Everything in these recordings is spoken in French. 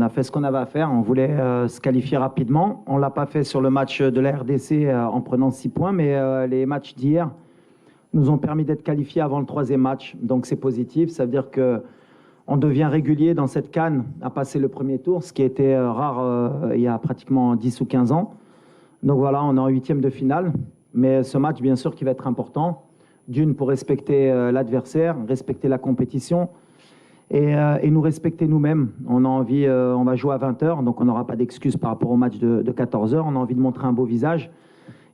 a fait ce qu'on avait à faire. On voulait se qualifier rapidement. On ne l'a pas fait sur le match de la RDC en prenant 6 points, mais les matchs d'hier nous ont permis d'être qualifiés avant le 3e match. Donc c'est positif. Ça veut dire qu'on devient régulier dans cette CAN à passer le premier tour, ce qui était rare il y a pratiquement 10 ou 15 ans. Donc voilà, on est en 8e de finale. Mais ce match, bien sûr, qui va être important. D'une, pour respecter l'adversaire, respecter la compétition et nous respecter nous-mêmes. On a envie, on va jouer à 20h, donc on n'aura pas d'excuses par rapport au match de 14h. On a envie de montrer un beau visage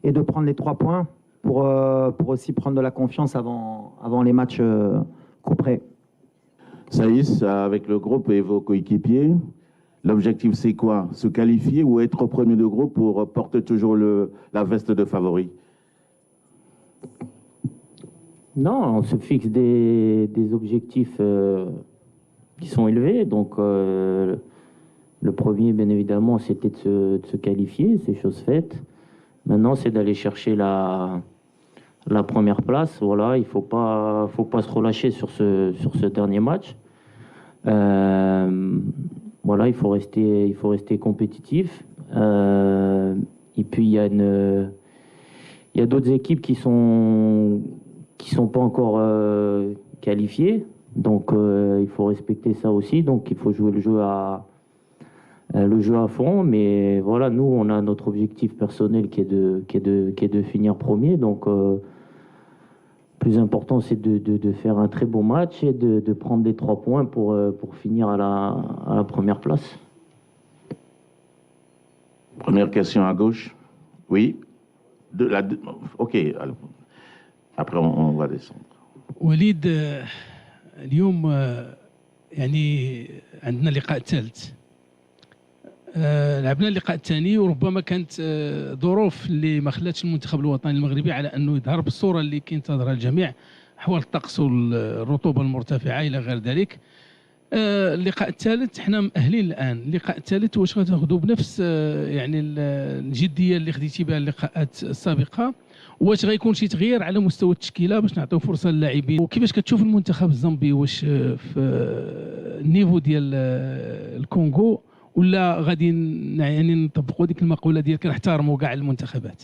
et de prendre les 3 points pour aussi prendre de la confiance avant les matchs coup près. Saïs, avec le groupe et vos coéquipiers, l'objectif c'est quoi? Se qualifier ou être au premier de groupe pour porter toujours la veste de favori? Non, on se fixe des objectifs qui sont élevés. Donc, le premier, bien évidemment, c'était de se qualifier, c'est chose faite. Maintenant, c'est d'aller chercher la première place. Voilà, il faut pas se relâcher sur ce dernier match. Voilà, il faut rester compétitif. Et puis, il y a d'autres équipes qui sont pas encore qualifiés, donc il faut respecter ça aussi. Donc il faut jouer le jeu à fond. Mais voilà, nous on a notre objectif personnel qui est de finir premier. Donc plus important c'est de faire un très bon match et de prendre des 3 points pour finir à la première place. Première question à gauche. Oui. Ok. Alors. Après, on va descendre. وليد اليوم يعني عندنا اللقاء الثالث. لعبنا اللقاء الثاني وربما كانت ظروف اللي ما خلاتش المنتخب الوطني المغربي على انه يظهر بالصوره اللي كينتظرها الجميع، احوال الطقس والرطوبه المرتفعه الى غير ذلك. اللقاء الثالث حنا مأهلين الان. اللقاء الثالث واش غتاخذوا بنفس يعني الجديه اللي خديتي بها اللقاءات السابقه؟ واش غيكون شي تغيير على مستوى التشكيله باش نعطيو فرصه للاعبين؟ وكيفاش كتشوف المنتخب الزامبي؟ واش في النيفو ديال الكونغو ولا غادي يعني نطبقوا ديك المقوله ديال كنحترموا كاع المنتخبات؟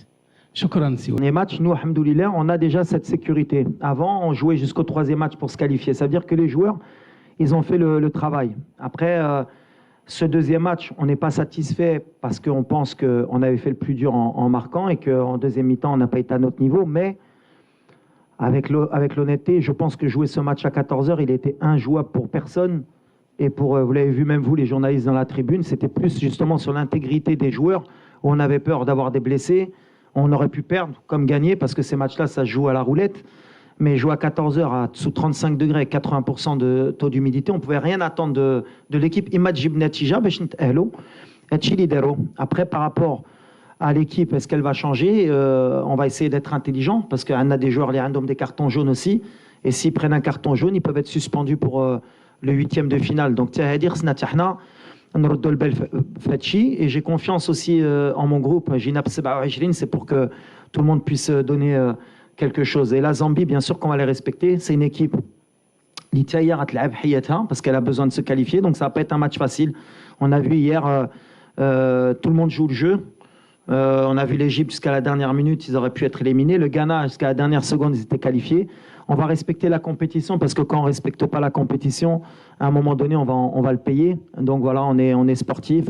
شكرا سي. Les matchs, nous, alhamdoulilah, on a déjà cette sécurité. Avant, on jouait jusqu'au 3e match pour se qualifier. Ça veut dire que les joueurs, ils ont fait le travail. Après, ce 2e match, on n'est pas satisfait parce qu'on pense qu'on avait fait le plus dur en marquant et qu'en 2e mi-temps, on n'a pas été à notre niveau. Mais avec l'honnêteté, je pense que jouer ce match à 14h, il était injouable pour personne. Et vous l'avez vu même vous, les journalistes dans la tribune, c'était plus justement sur l'intégrité des joueurs où on avait peur d'avoir des blessés. On aurait pu perdre comme gagner parce que ces matchs-là, ça se joue à la roulette. Mais jouer à 14h à sous 35 degrés, 80% de taux d'humidité, on ne pouvait rien attendre de l'équipe. Après, par rapport à l'équipe, est-ce qu'elle va changer? On va essayer d'être intelligent parce qu'on a des joueurs, les randoms des cartons jaunes aussi. Et s'ils prennent un carton jaune, ils peuvent être suspendus pour le 8e de finale. Donc, et j'ai confiance aussi en mon groupe. C'est pour que tout le monde puisse donner quelque chose. Et la Zambie, bien sûr qu'on va les respecter. C'est une équipe parce qu'elle a besoin de se qualifier. Donc ça va pas être un match facile. On a vu hier, tout le monde joue le jeu. On a vu l'Égypte jusqu'à la dernière minute, ils auraient pu être éliminés. Le Ghana, jusqu'à la dernière seconde, ils étaient qualifiés. On va respecter la compétition parce que quand on respecte pas la compétition, à un moment donné, on va le payer. Donc voilà, on est sportif.